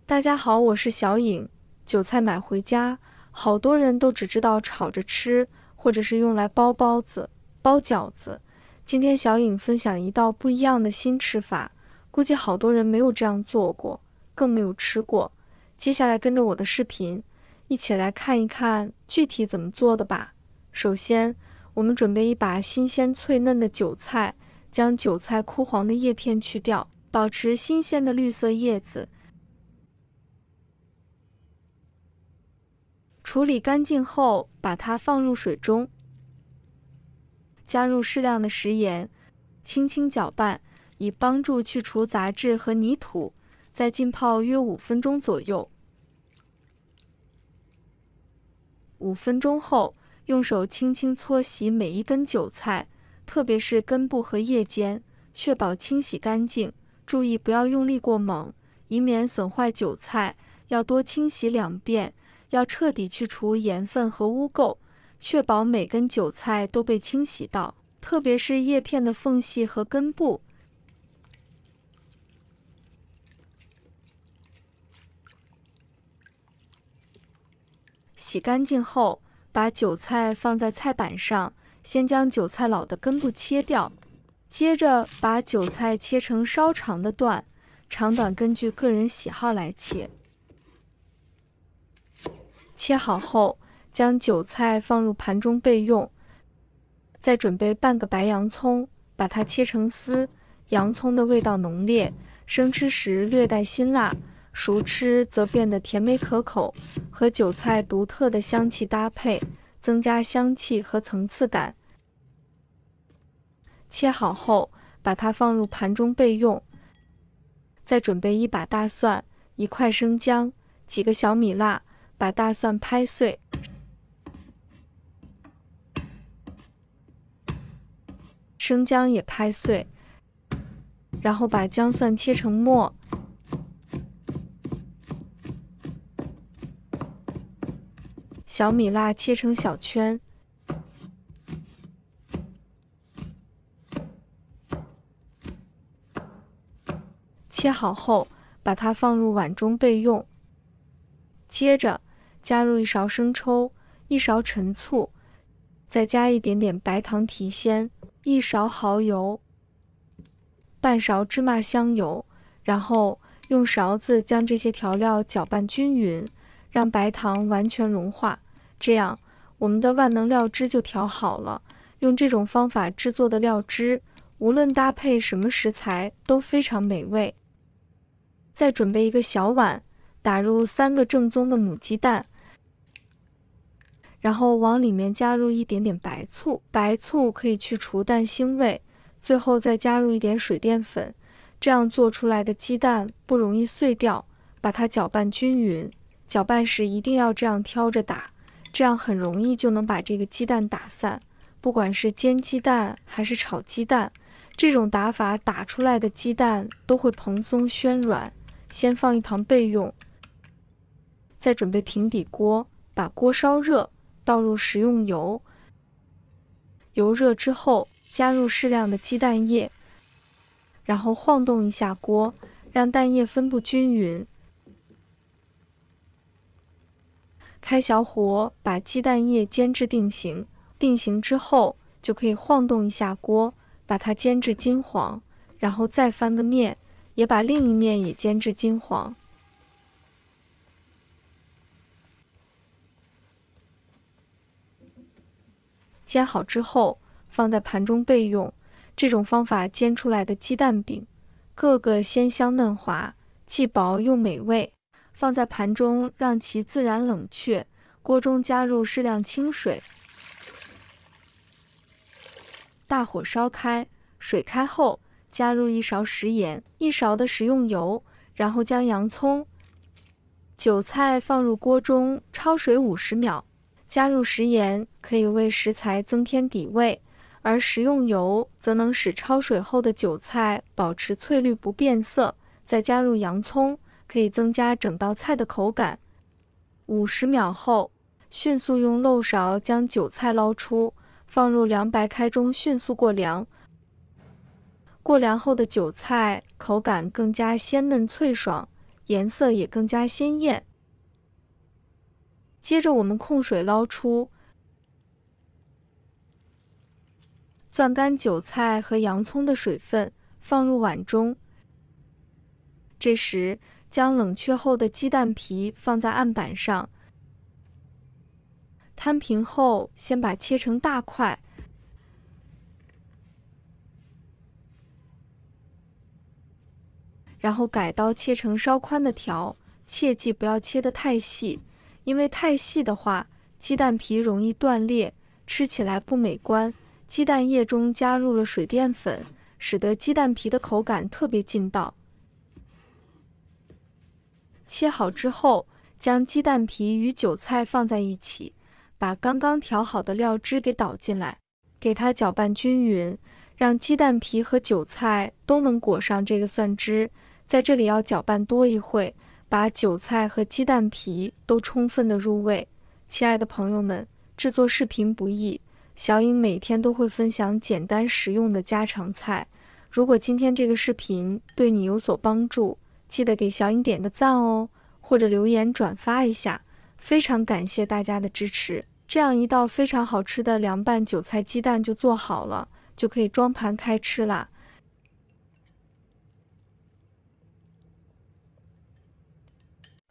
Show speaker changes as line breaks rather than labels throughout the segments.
大家好，我是小颖。韭菜买回家，好多人都只知道炒着吃，或者是用来包包子、包饺子。今天小颖分享一道不一样的新吃法，估计好多人没有这样做过，更没有吃过。接下来跟着我的视频，一起来看一看具体怎么做的吧。首先，我们准备一把新鲜脆嫩的韭菜，将韭菜枯黄的叶片去掉，保持新鲜的绿色叶子。处理干净后，把它放入水中，加入适量的食盐，轻轻搅拌，以帮助去除杂质和泥土，再浸泡约5分钟左右。5分钟后，用手轻轻搓洗每一根韭菜，特别是根部和叶尖，确保清洗干净。注意不要用力过猛，以免损坏韭菜。要多清洗2遍。要彻底去除盐分和污垢，确保每根韭菜都被清洗到，特别是叶片的缝隙和根部。洗干净后，把韭菜放在菜板上，先将韭菜篓的根部切掉，接着把韭菜切成稍长的段，长短根据个人喜好来切。切好后，将韭菜放入盘中备用。再准备半个白洋葱，把它切成丝。洋葱的味道浓烈，生吃时略带辛辣，熟吃则变得甜美可口，和韭菜独特的香气搭配，增加香气和层次感。切好后，把它放入盘中备用。再准备1把大蒜、1块生姜、几个小米辣。把大蒜拍碎，生姜也拍碎，然后把姜蒜切成末，小米辣切成小圈，切好后把它放入碗中备用。接着加入1勺生抽，1勺陈醋，再加一点点白糖提鲜，1勺蚝油，半勺芝麻香油，然后用勺子将这些调料搅拌均匀，让白糖完全融化。这样，我们的万能料汁就调好了。用这种方法制作的料汁，无论搭配什么食材都非常美味。再准备一个小碗，打入3个正宗的母鸡蛋。然后往里面加入一点点白醋，白醋可以去除蛋腥味。最后再加入一点水淀粉，这样做出来的鸡蛋不容易碎掉。把它搅拌均匀，搅拌时一定要这样挑着打，这样很容易就能把这个鸡蛋打散。不管是煎鸡蛋还是炒鸡蛋，这种打法打出来的鸡蛋都会蓬松暄软。先放一旁备用。再准备平底锅，把锅烧热。倒入食用油，油热之后加入适量的鸡蛋液，然后晃动一下锅，让蛋液分布均匀。开小火把鸡蛋液煎至定型，定型之后就可以晃动一下锅，把它煎至金黄，然后再翻个面，也把另一面也煎至金黄。煎好之后，放在盘中备用。这种方法煎出来的鸡蛋饼，个个鲜香嫩滑，既薄又美味。放在盘中，让其自然冷却。锅中加入适量清水，大火烧开。水开后，加入1勺食盐，1勺的食用油，然后将洋葱、韭菜放入锅中焯水50秒。加入食盐可以为食材增添底味，而食用油则能使焯水后的韭菜保持翠绿不变色。再加入洋葱，可以增加整道菜的口感。50秒后，迅速用漏勺将韭菜捞出，放入凉白开中迅速过凉。过凉后的韭菜口感更加鲜嫩脆爽，颜色也更加鲜艳。接着我们控水捞出，攥干韭菜和洋葱的水分，放入碗中。这时，将冷却后的鸡蛋皮放在案板上，摊平后，先把切成大块，然后改刀切成稍宽的条，切记不要切得太细，因为太细的话，鸡蛋皮容易断裂，吃起来不美观。鸡蛋液中加入了水淀粉，使得鸡蛋皮的口感特别劲道。切好之后，将鸡蛋皮与韭菜放在一起，把刚刚调好的料汁给倒进来，给它搅拌均匀，让鸡蛋皮和韭菜都能裹上这个蒜汁。在这里要搅拌多一会，把韭菜和鸡蛋皮都充分的入味。亲爱的朋友们，制作视频不易，小颖每天都会分享简单实用的家常菜。如果今天这个视频对你有所帮助，记得给小颖点个赞哦，或者留言转发一下，非常感谢大家的支持。这样一道非常好吃的凉拌韭菜鸡蛋就做好了，就可以装盘开吃啦。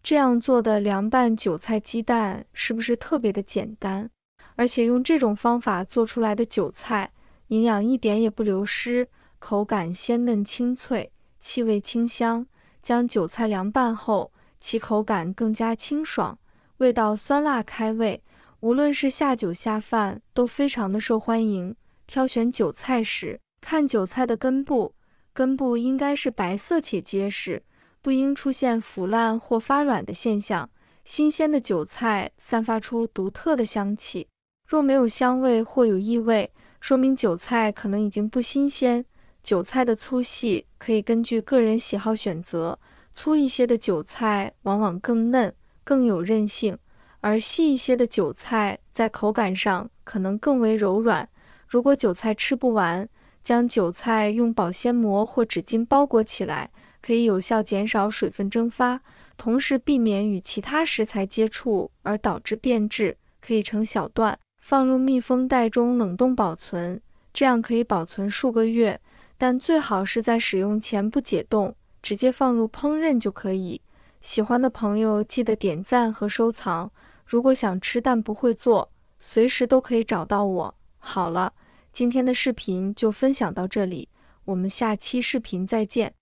这样做的凉拌韭菜鸡蛋是不是特别的简单？而且用这种方法做出来的韭菜，营养一点也不流失，口感鲜嫩清脆，气味清香。将韭菜凉拌后，其口感更加清爽，味道酸辣开胃，无论是下酒下饭都非常的受欢迎。挑选韭菜时，看韭菜的根部，根部应该是白色且结实，不应出现腐烂或发软的现象。新鲜的韭菜散发出独特的香气，若没有香味或有异味，说明韭菜可能已经不新鲜。韭菜的粗细可以根据个人喜好选择，粗一些的韭菜往往更嫩，更有韧性，而细一些的韭菜在口感上可能更为柔软。如果韭菜吃不完，将韭菜用保鲜膜或纸巾包裹起来，可以有效减少水分蒸发，同时避免与其他食材接触而导致变质。可以成小段，放入密封袋中冷冻保存，这样可以保存数个月。但最好是在使用前不解冻，直接放入烹饪就可以。喜欢的朋友记得点赞和收藏。如果想吃但不会做，随时都可以找到我。好了，今天的视频就分享到这里，我们下期视频再见。